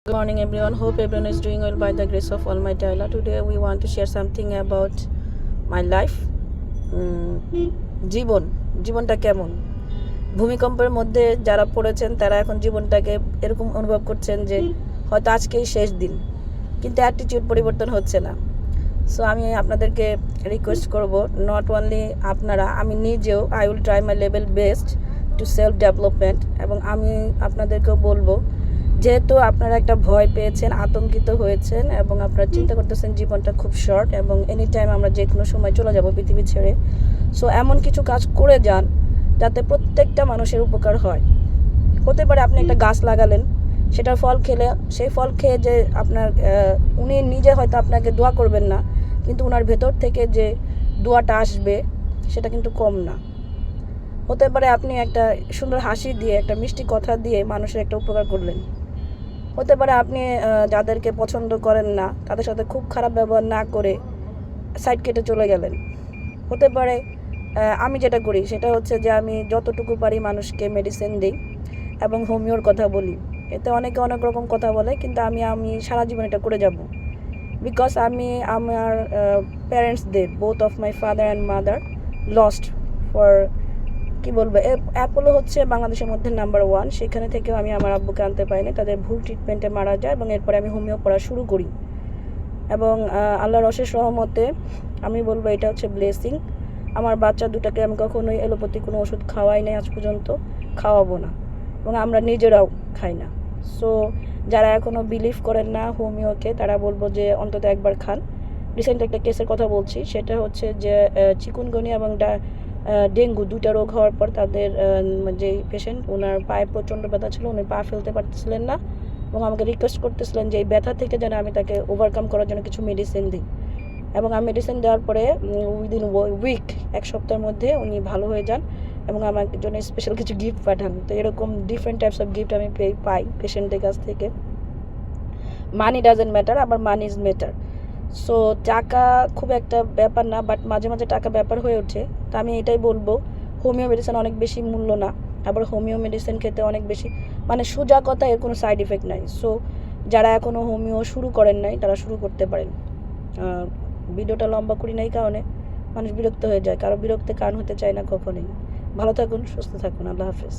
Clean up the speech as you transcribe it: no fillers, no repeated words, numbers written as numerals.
Good morning, everyone. Hope everyone is doing well by the grace of Almighty Allah. Today, we want to share something about my life. জীবনটা কেমন? ভূমিকম্পের মধ্যে যারা পড়েছেন তারা এখন জীবনটাকে এরকম অনুভব করছেন যে হয়তো আজকেই শেষ দিন, কিন্তু অ্যাটিটিউড পরিবর্তন হচ্ছে না। সো আমি আপনাদেরকে রিকোয়েস্ট করব, নট অনলি আপনারা, আমি নিজেও I will try my level best to self development. এবং আমি আপনাদেরকেও বলবো, যেহেতু আপনারা একটা ভয় পেয়েছেন, আতঙ্কিত হয়েছেন এবং আপনারা চিন্তা করতেছেন জীবনটা খুব শর্ট এবং এনি টাইম আমরা যে কোনো সময় চলে যাব পৃথিবী ছেড়ে, সো এমন কিছু কাজ করে যান যাতে প্রত্যেকটা মানুষের উপকার হয়। হতে পারে আপনি একটা গাছ লাগালেন, সেটার ফল খেলে, সেই ফল খেয়ে যে আপনার উনি নিজে হয়তো আপনাকে দোয়া করবেন না, কিন্তু ওনার ভেতর থেকে যে দোয়াটা আসবে সেটা কিন্তু কম না। হতে পারে আপনি একটা সুন্দর হাসি দিয়ে, একটা মিষ্টি কথা দিয়ে মানুষের একটা উপকার করলেন। হতে পারে আপনি যাদেরকে পছন্দ করেন না তাদের সাথে খুব খারাপ ব্যবহার না করে সাইড কেটে চলে গেলেন। হতে পারে আমি যেটা করি সেটা হচ্ছে যে আমি যতটুকু পারি মানুষকে মেডিসিন দিই এবং হোমিওর কথা বলি। এতে অনেকে অনেক রকম কথা বলে, কিন্তু আমি সারা জীবন এটা করে যাব। বিকজ আমি আমার প্যারেন্টসদের, both of my father and mother lost for, কি বলবো, অ্যাপোলো হচ্ছে বাংলাদেশের মধ্যে নাম্বার 1। সেখানে থেকেও আমি আমার আব্বুকে আনতে পারিনি, তাদের ভুল ট্রিটমেন্টে মারা যায় এবং এরপরে আমি হোমিও পড়া শুরু করি। এবং আল্লাহর অশেষ রহমতে আমি বলবো এটা হচ্ছে ব্লেসিং। আমার বাচ্চা দুটাকে আমি কখনোই এলোপ্যাথি কোনো ওষুধ খাওয়াই নাই, আজ পর্যন্ত খাওয়াবো না, এবং আমরা নিজেরাও খাই না। সো যারা এখনও বিলিভ করেন না হোমিওকে, তারা বলবো যে অন্তত একবার খান। রিসেন্ট একটা কেসের কথা বলছি, সেটা হচ্ছে যে চিকুনগুনিয়া এবং ডেঙ্গু দুইটা রোগ হওয়ার পর তাদের যেই পেশেন্ট, ওনার পায়ে প্রচণ্ড ব্যথা ছিল, উনি পা ফেলতে পারতেছিলেন না এবং আমাকে রিকোয়েস্ট করতেছিলেন যে এই ব্যথা থেকে যেন আমি তাকে ওভারকাম করার জন্য কিছু মেডিসিন দিই। এবং আমি মেডিসিন দেওয়ার পরে উইদিন উইক, এক সপ্তাহের মধ্যে উনি ভালো হয়ে যান এবং আমার জন্য স্পেশাল কিছু গিফট পাঠান। তো এরকম ডিফারেন্ট টাইপস অফ গিফট আমি পাই পেশেন্টের কাছ থেকে। মানি ডাজেন্ট ম্যাটার, আবার মানি ইজ ম্যাটার। সো টাকা খুব একটা ব্যাপার না, বাট মাঝে মাঝে টাকা ব্যাপার হয়ে ওঠে। তো আমি এটাই বলবো, হোমিও মেডিসিন অনেক বেশি মূল্য না, আবার হোমিও মেডিসিন খেতে অনেক বেশি, মানে সোজা কথা, এর কোনো সাইড ইফেক্ট নাই। সো যারা এখনও হোমিও শুরু করেন নাই তারা শুরু করতে পারেন। ভিডিওটা লম্বা করি নাই কারণে মানুষ বিরক্ত হয়ে যায়, কারো বিরক্তে কারণ হতে চায় না কখনোই। ভালো থাকুন, সুস্থ থাকুন, আল্লাহ হাফেজ।